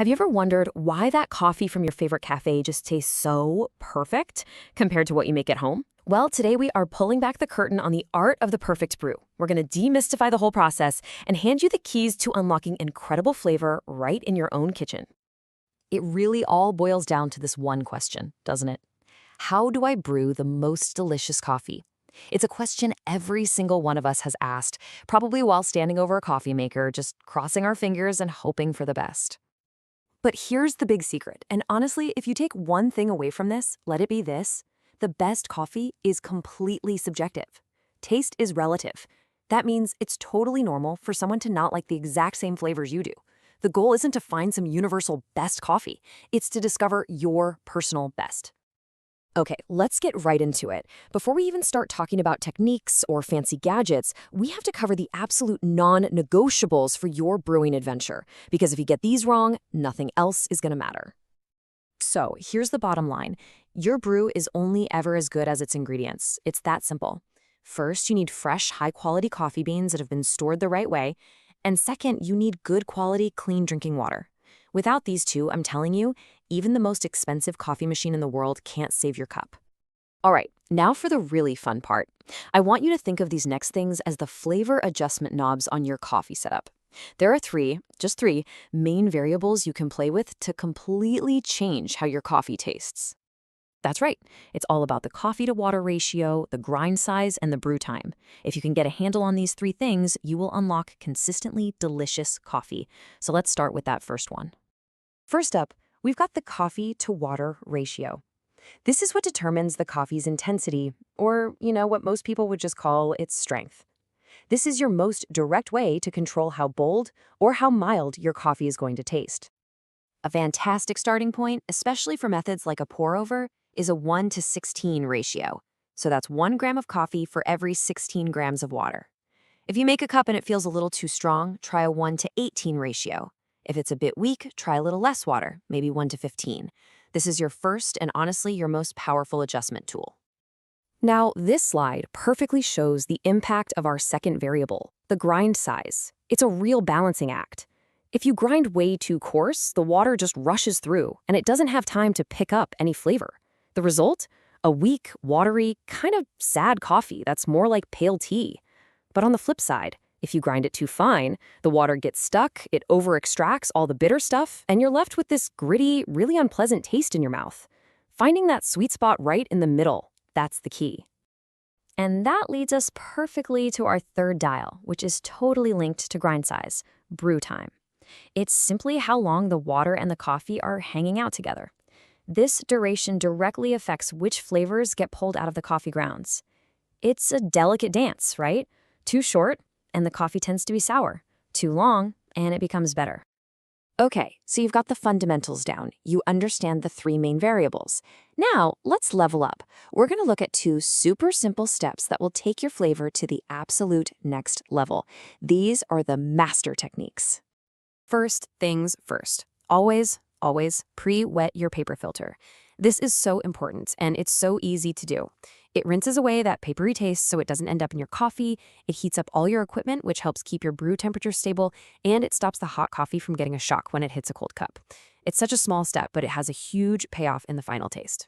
Have you ever wondered why that coffee from your favorite cafe just tastes so perfect compared to what you make at home? Well, today we are pulling back the curtain on the art of the perfect brew. We're going to demystify the whole process and hand you the keys to unlocking incredible flavor right in your own kitchen. It really all boils down to this one question, doesn't it? How do I brew the most delicious coffee? It's a question every single one of us has asked, probably while standing over a coffee maker, just crossing our fingers and hoping for the best. But here's the big secret, and honestly, if you take one thing away from this, let it be this: the best coffee is completely subjective. Taste is relative. That means it's totally normal for someone to not like the exact same flavors you do. The goal isn't to find some universal best coffee, it's to discover your personal best. Okay, let's get right into it. Before we even start talking about techniques or fancy gadgets, we have to cover the absolute non-negotiables for your brewing adventure, because if you get these wrong, nothing else is going to matter. So here's the bottom line. Your brew is only ever as good as its ingredients. It's that simple. First, you need fresh, high-quality coffee beans that have been stored the right way. And second, you need good quality, clean drinking water. Without these two, I'm telling you, even the most expensive coffee machine in the world can't save your cup. All right, now for the really fun part. I want you to think of these next things as the flavor adjustment knobs on your coffee setup. There are just three, main variables you can play with to completely change how your coffee tastes. That's right, it's all about the coffee-to-water ratio, the grind size, and the brew time. If you can get a handle on these three things, you will unlock consistently delicious coffee. So let's start with that first one. First up, we've got the coffee-to-water ratio. This is what determines the coffee's intensity, or, what most people would just call its strength. This is your most direct way to control how bold or how mild your coffee is going to taste. A fantastic starting point, especially for methods like a pour-over, is a 1:16 ratio. So that's 1 gram of coffee for every 16 grams of water. If you make a cup and it feels a little too strong, try a 1:18 ratio. If it's a bit weak, try a little less water, maybe 1:15. This is your first and honestly your most powerful adjustment tool. Now, this slide perfectly shows the impact of our second variable, the grind size. It's a real balancing act. If you grind way too coarse, the water just rushes through, and it doesn't have time to pick up any flavor. The result? A weak, watery, kind of sad coffee that's more like pale tea. But on the flip side, if you grind it too fine, the water gets stuck, it over-extracts all the bitter stuff, and you're left with this gritty, really unpleasant taste in your mouth. Finding that sweet spot right in the middle, that's the key. And that leads us perfectly to our third dial, which is totally linked to grind size, brew time. It's simply how long the water and the coffee are hanging out together. This duration directly affects which flavors get pulled out of the coffee grounds. It's a delicate dance, right? Too short, and the coffee tends to be sour. Too long, and it becomes better. Okay, so you've got the fundamentals down. You understand the three main variables. Now, let's level up. We're going to look at two super simple steps that will take your flavor to the absolute next level. These are the master techniques. First things first. Always pre-wet your paper filter. This is so important, and it's so easy to do. It rinses away that papery taste so it doesn't end up in your coffee, it heats up all your equipment, which helps keep your brew temperature stable, and it stops the hot coffee from getting a shock when it hits a cold cup. It's such a small step, but it has a huge payoff in the final taste.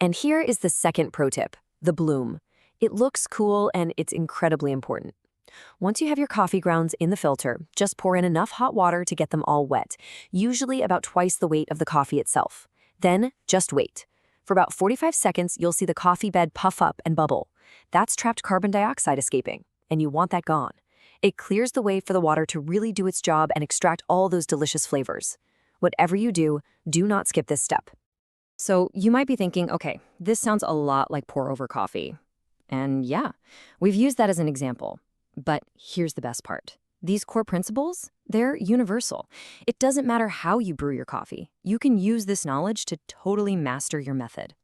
And here is the second pro tip, the bloom. It looks cool, and it's incredibly important. Once you have your coffee grounds in the filter, just pour in enough hot water to get them all wet, usually about twice the weight of the coffee itself. Then, just wait. For about 45 seconds, you'll see the coffee bed puff up and bubble. That's trapped carbon dioxide escaping, and you want that gone. It clears the way for the water to really do its job and extract all those delicious flavors. Whatever you do, do not skip this step. So you might be thinking, okay, this sounds a lot like pour-over coffee. And yeah, we've used that as an example. But here's the best part. These core principles, they're universal. It doesn't matter how you brew your coffee. You can use this knowledge to totally master your method.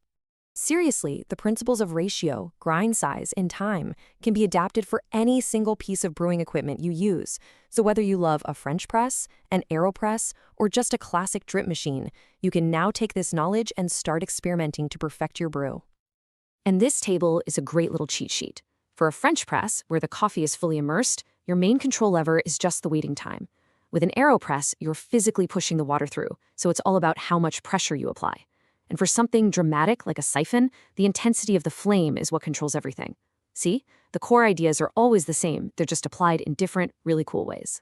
Seriously, the principles of ratio, grind size, and time can be adapted for any single piece of brewing equipment you use. So whether you love a French press, an AeroPress, or just a classic drip machine, you can now take this knowledge and start experimenting to perfect your brew. And this table is a great little cheat sheet. For a French press, where the coffee is fully immersed, your main control lever is just the waiting time. With an AeroPress, you're physically pushing the water through, so it's all about how much pressure you apply. And for something dramatic like a siphon, the intensity of the flame is what controls everything. See? The core ideas are always the same, they're just applied in different, really cool ways.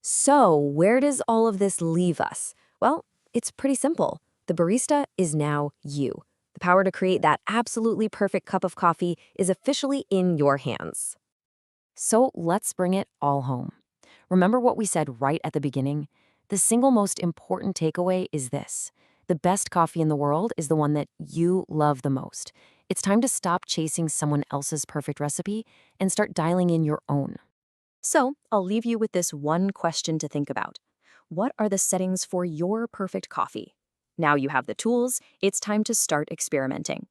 So, where does all of this leave us? Well, it's pretty simple. The barista is now you. The power to create that absolutely perfect cup of coffee is officially in your hands. So, let's bring it all home. Remember what we said right at the beginning? The single most important takeaway is this: the best coffee in the world is the one that you love the most. It's time to stop chasing someone else's perfect recipe and start dialing in your own. So, I'll leave you with this one question to think about. What are the settings for your perfect coffee? Now you have the tools, it's time to start experimenting.